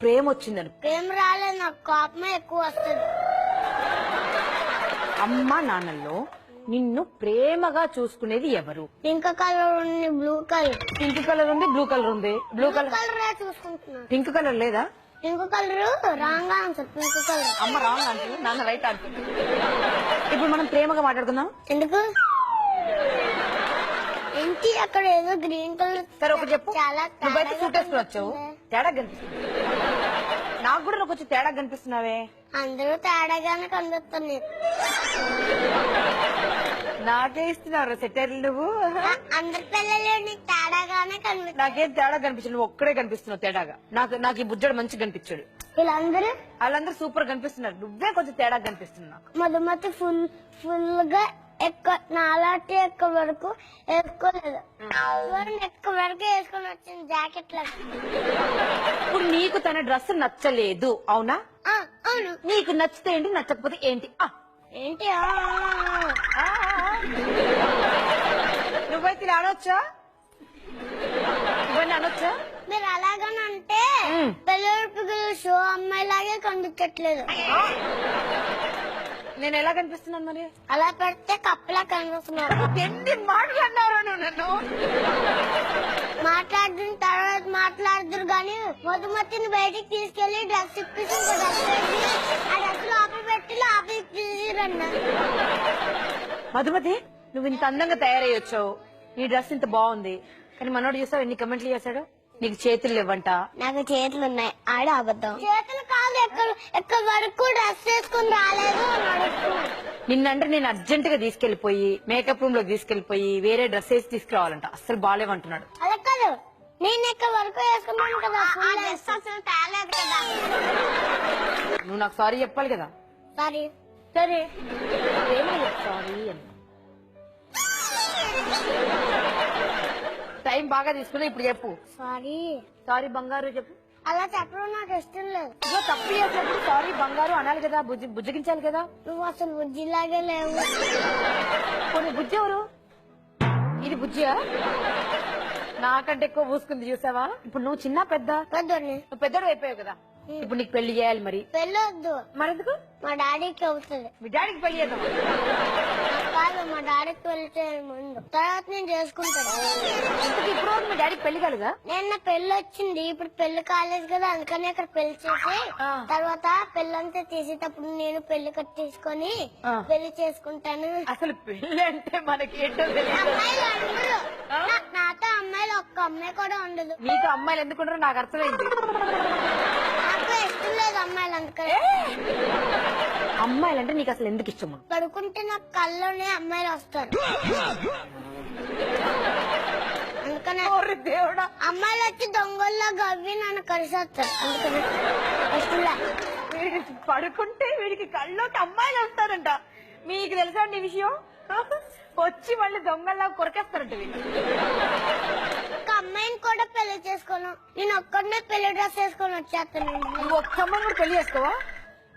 ప్రేమ వచ్చిందని. ప్రేమ రాలేదు, నాకు కోపమే ఎక్కువ వస్తుంది. అమ్మ నాన్నల్లో నిన్ను ప్రేమగా చూసుకునేది ఎవరు? పింక్ కలర్ ఉంది, బ్లూ కలర్. పింక్ కలర్ ఉంది, బ్లూ కలర్ ఉంది. బ్లూ కలర్ చూసుకుంటున్నాను. పింక్ కలర్ లేదా? Pink colour wrong answer. Pink colour. అమ్మ రాంగ్ అంటే నాన్న రైట్ అంటే. ఇప్పుడు మనం ప్రేమగా మాట్లాడుకుందాం. ఎందుకు ఏంటి అక్కడ ఏదో గ్రీన్ కలర్? సరే ఒకటి చెప్పు. చాలా నువ్వైతే సూట్ వేసుకుని వచ్చావు, తేడా కనిపిస్తుంది. నాకు కూడా నువ్వు కొంచెం తేడా కనిపిస్తున్నావే. అందరూ తేడాగానే కనిపిస్తుంది. నాకే ఇస్తున్నావు సెటైర్లు నువ్వు. అందరి పిల్లలు నీకు తేడాగానే కనిపిస్తుంది. నాకేం తేడా కనిపించదు, నువ్వు ఒక్కడే కనిపిస్తున్నావు తేడాగా. నాకు ఈ బుజ్జడు మంచిగా కనిపించాడు. వాళ్ళందరూ సూపర్ కనిపిస్తున్నారు, నువ్వే కొంచెం తేడా కనిపిస్తుంది నాకు. మధుమతి ఫుల్ గా నాలాంటి ఎక్క వరకు వేసుకోలేదు. ఎక్క వరకు వేసుకొని వచ్చింది జాకెట్ లాగా. ఇప్పుడు నీకు తన డ్రెస్ నచ్చలేదు అవునా? అవును. నీకు నచ్చితే ఏంటి, నచ్చకపోతే ఏంటి? ఏంటి నువ్వైతే ఇలా అనొచ్చా? ఇవన్నీ అనొచ్చా? మీరు అలాగనంటే పిల్లలు పిల్లలు షో అమ్మాయిలాగే కనిపించట్లేదు. నేను ఎలా కనిపిస్తున్నాను మరి? అలా పెడితే కప్పలా కనిపిస్తున్నారు. ఎన్ని మాట్లాడినారు నన్ను? మాట్లాడిన తర్వాత మాట్లాడుతురు గాని మధుమతిని బయటికి తీసుకెళ్లి డ్రెస్ ఇప్పించి ఆ డ్రెస్ లోపల పెట్టి లోపలికి తీసుకురన్నారు. మధుమతి నువ్వు ఇంత అందంగా తయారయ్యొచ్చావు, నీ డ్రెస్ ఇంత బాగుంది, కానీ మనోడు చూసావు ఎన్ని కమెంట్లు చేశాడు. నీకు చేతులు లేవంట. నాకు చేతులు ఉన్నాయి, ఆడ అబద్ధం. చేతులు కాదు, ఎక్కడ వరకు డ్రెస్ వేసుకుని రాలేదు. నిన్నంటే నేను అర్జెంట్ గా తీసుకెళ్లిపోయి మేకప్ రూమ్ లో తీసుకెళ్లిపోయి వేరే డ్రెస్ వేసి తీసుకురావాలంట. అస్సలు బాగాలేమంటున్నాడు. అలా కాదు, నేను ఎక్కడ వరకు వేసుకున్నాను కదా, అసలు తేలేదు కదా. నువ్వు నాకు సారీ చెప్పాలి కదా. సారీ. సరే సారీ అని. టైం బాగా తీసుకున్నా, ఇప్పుడు చెప్పు. సారీ బంగారు చెప్పు. అలా చెప్పడం నాకు ఇష్టం లేదు. ఇదో తప్పు చేసినప్పుడు సారీ బంగారు అనాలి కదా, బుజ్జగించాలి కదా. నువ్వు అసలు బుజ్జిలాగే లేవు. కొన్ని బుజ్జి ఎవరు? ఇది బుజ్జియా? నాకంటే ఎక్కువ పూసుకుంది చూసావా. ఇప్పుడు నువ్వు చిన్న పెద్ద? పెద్దోడిని. నువ్వు పెద్దోడు అయిపోయావు కదా, ఇప్పుడు నీకు పెళ్లి చేయాలి. మరి పెళ్ళొద్దు. మరెందుకు? మా డాడీకి అవుతుంది. మీ డాడీకి పెళ్లి చేద్దాం. కాదు, మా డాడీకి పెళ్లి చేయాలి ముందు, తర్వాత నేను చేసుకుంటాను. ఇప్పుడు మీ డాడీకి పెళ్లి కాలేదా? నేను పెళ్లి వచ్చింది, ఇప్పుడు పెళ్లి కాలేదు కదా, అందుకని అక్కడ పెళ్లి చేసి తర్వాత పెళ్ళంతా తీసేటప్పుడు నేను పెళ్లి కట్టేసుకొని పెళ్లి చేసుకుంటాను. అసలు పెళ్లి అంటే మనకి ఏంటో తెలియదు. అమ్మాయిలు అందరూ నాతో అమ్మాయిలు ఒక్క అమ్మాయి కూడా ఉండదు. నీతో అమ్మాయిలు ఎందుకుంటారో నాకు అర్థమైంది. నాకు ఇష్టం లేదు అమ్మాయిలు, అందుకని. అమ్మాయిలు అంటే నీకు అసలు ఎందుకు ఇష్టం? పడుకుంటే నాకు కళ్ళలోనే అమ్మాయిలు వస్తారు, అందుకని. దేవుడా, అమ్మాయిలు వచ్చి దొంగల్లో గవ్వి నన్ను కలిసొస్తారు, అందుకని ఇష్టం లేదు. పడుకుంటే వీడికి కళ్ళలోకి అమ్మాయిలు వస్తారంట. మీకు తెలుసా నీ విషయం? వచ్చి మళ్ళీ దొంగల్లా కొరకేస్తారంట వీళ్ళు. ఒక అమ్మాయిని కూడా పెళ్లి చేసుకోను, నేను ఒక్కడనే పెళ్లి డ్రెస్ వేసుకొని వచ్చేస్తాను. నువ్వు ఒక్క అమ్మాయిని కూడా పెళ్లి చేసుకోవా?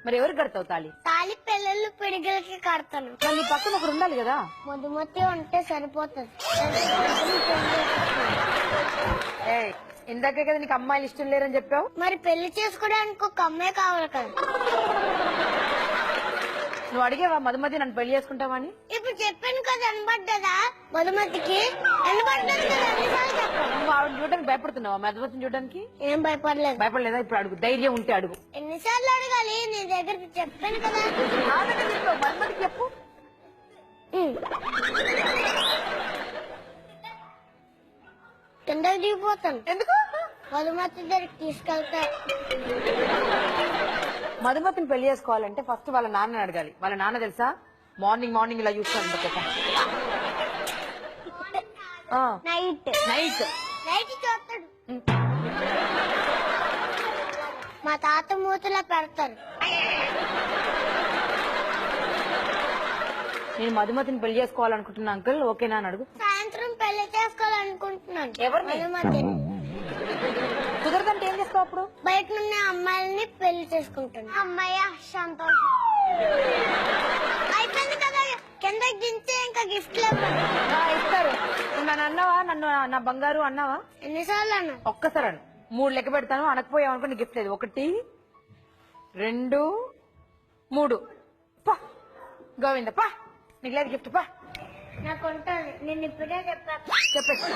మరి ఎవరికి కడతావు తాళి? తాళి పెళ్ళిళ్ళు పిడిగలకి కడతాను. నీ పక్కన ఒకరు ఉండాలి కదా. మధుమతి ఉంటే సరిపోతుంది. ఇందాకే కదా నీకు అమ్మాయిలు ఇష్టం లేరని చెప్పావు. మరి పెళ్లి చేసుకోవడానికి ఒక అమ్మాయి కావాలి కదా. నువ్వు అడిగేవా మధుమతి నన్ను పెళ్లి చేసుకుంటావా అని? ఇప్పుడు చెప్పాను కదా, వినబడ్డదా? మధుమతికి వినబడ్డది కదా, ఎన్నిసార్లు చెప్పాను. నువ్వు ఆవిడ చూడడానికి భయపడుతున్నావా? మధుమతిని చూడడానికి ఏం భయపడలేదు. భయపడలేదా? ఇప్పుడు అడుగు, ధైర్యం ఉంటే అడుగు. ఎన్నిసార్లు అడగాలి? నీ దగ్గరికి చెప్పాను కదా. మధుమతికి చెప్పు. కిందకి దిగిపోతాను. ఎందుకు? మధుమతి దగ్గరికి తీసుకెళ్తా. మధుమతిని పెళ్లి చేసుకోవాలంటే ఫస్ట్ వాళ్ళ నాన్న అడగాలి. వాళ్ళ నాన్న తెలుసా, మార్నింగ్ ఇలా చూస్తాను. నైట్ చూస్తాడు. మా తాత మూతలో పెడతారు. నేను మధుమతిని పెళ్లి చేసుకోవాలనుకుంటున్నా అంకుల్, ఓకేనా అని అడుగు. సాయంత్రం పెళ్లి చేసుకోవాలనుకుంటున్నాను. ఎవరిని? మధుమతిని. కుదరదంటే ఏం చేస్తావు అప్పుడు? బయట ఉన్న అమ్మాయిల్ని పెళ్లి చేసుకుంటాను. అమ్మాయి సంతోషం అయిపోయింది కదా, కిందకి దించే ఇంకా గిఫ్ట్ లేదు ఇస్తారు. నన్ను అన్నావా? నా బంగారు అన్నావా? ఎన్నిసార్లు అన్నా? ఒక్కసారి అను. 3 లెక్క పెడతాను, అనకపోయావు అనుకో నీకు గిఫ్ట్ లేదు. 1 2 3 పా గోవింద పా, నీకు లేదు గిఫ్ట్ పా. నాకు ఉంటుంది, నేను ఇప్పుడే చెప్పాను. చెప్పేసి